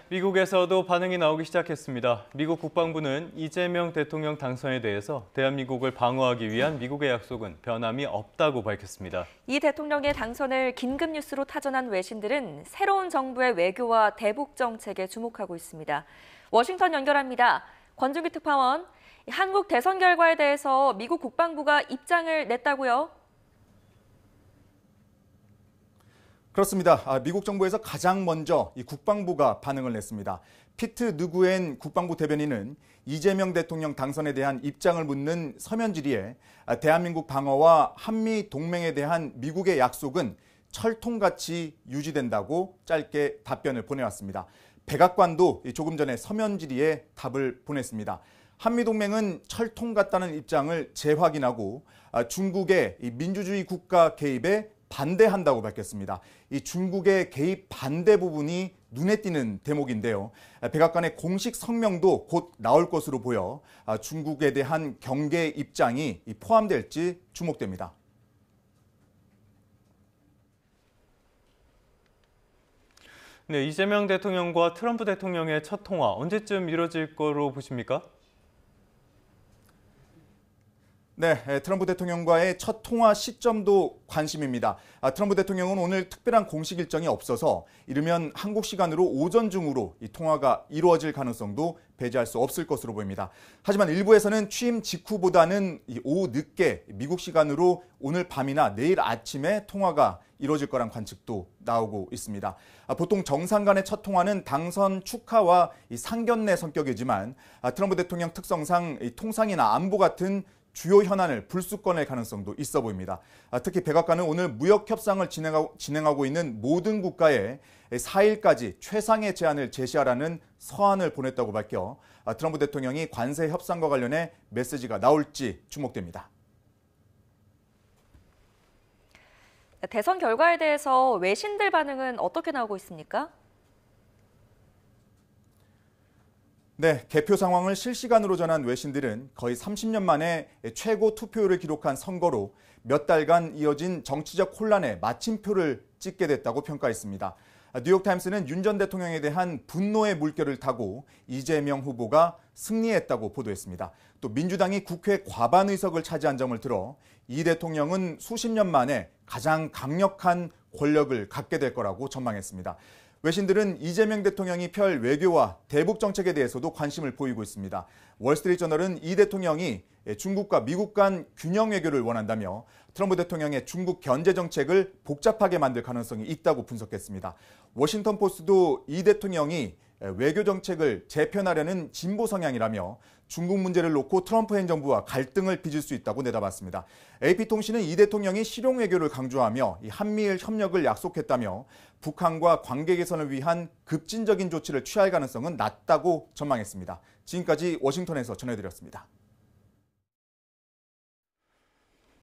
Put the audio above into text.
미국에서도 반응이 나오기 시작했습니다. 미국 국방부는 이재명 대통령 당선에 대해서 대한민국을 방어하기 위한 미국의 약속은 변함이 없다고 밝혔습니다. 이 대통령의 당선을 긴급 뉴스로 타전한 외신들은 새로운 정부의 외교와 대북 정책에 주목하고 있습니다. 워싱턴 연결합니다. 권준기 특파원, 한국 대선 결과에 대해서 미국 국방부가 입장을 냈다고요? 그렇습니다. 미국 정부에서 가장 먼저 이 국방부가 반응을 냈습니다. 피트 누구엔 국방부 대변인은 이재명 대통령 당선에 대한 입장을 묻는 서면 질의에 대한민국 방어와 한미 동맹에 대한 미국의 약속은 철통같이 유지된다고 짧게 답변을 보내왔습니다. 백악관도 조금 전에 서면 질의에 답을 보냈습니다. 한미동맹은 철통 같다는 입장을 재확인하고 중국의 민주주의 국가 개입에 반대한다고 밝혔습니다. 이 중국의 개입 반대 부분이 눈에 띄는 대목인데요. 백악관의 공식 성명도 곧 나올 것으로 보여 중국에 대한 경계 입장이 포함될지 주목됩니다. 네, 이재명 대통령과 트럼프 대통령의 첫 통화 언제쯤 이뤄질 거로 보십니까? 네, 트럼프 대통령과의 첫 통화 시점도 관심입니다. 트럼프 대통령은 오늘 특별한 공식 일정이 없어서 이르면 한국 시간으로 오전 중으로 이 통화가 이루어질 가능성도 배제할 수 없을 것으로 보입니다. 하지만 일부에서는 취임 직후보다는 오후 늦게 미국 시간으로 오늘 밤이나 내일 아침에 통화가 이루어질 거란 관측도 나오고 있습니다. 보통 정상 간의 첫 통화는 당선 축하와 상견례 성격이지만 트럼프 대통령 특성상 통상이나 안보 같은 주요 현안을 불쑥 꺼낼 가능성도 있어 보입니다. 특히 백악관은 오늘 무역 협상을 진행하고 있는 모든 국가에 4일까지 최상의 제한을 제시하라는 서한을 보냈다고 밝혀 트럼프 대통령이 관세 협상과 관련해 메시지가 나올지 주목됩니다. 대선 결과에 대해서 외신들 반응은 어떻게 나오고 있습니까? 네, 개표 상황을 실시간으로 전한 외신들은 거의 30년 만에 최고 투표율을 기록한 선거로 몇 달간 이어진 정치적 혼란에 마침표를 찍게 됐다고 평가했습니다. 뉴욕타임스는 윤 전 대통령에 대한 분노의 물결을 타고 이재명 후보가 승리했다고 보도했습니다. 또 민주당이 국회 과반 의석을 차지한 점을 들어 이 대통령은 수십 년 만에 가장 강력한 권력을 갖게 될 거라고 전망했습니다. 외신들은 이재명 대통령이 펼 외교와 대북 정책에 대해서도 관심을 보이고 있습니다. 월스트리트저널은 이 대통령이 중국과 미국 간 균형 외교를 원한다며 트럼프 대통령의 중국 견제 정책을 복잡하게 만들 가능성이 있다고 분석했습니다. 워싱턴 포스트도 이 대통령이 외교 정책을 재편하려는 진보 성향이라며 중국 문제를 놓고 트럼프 행정부와 갈등을 빚을 수 있다고 내다봤습니다. AP통신은 이 대통령이 실용 외교를 강조하며 한미일 협력을 약속했다며 북한과 관계 개선을 위한 급진적인 조치를 취할 가능성은 낮다고 전망했습니다. 지금까지 워싱턴에서 전해드렸습니다.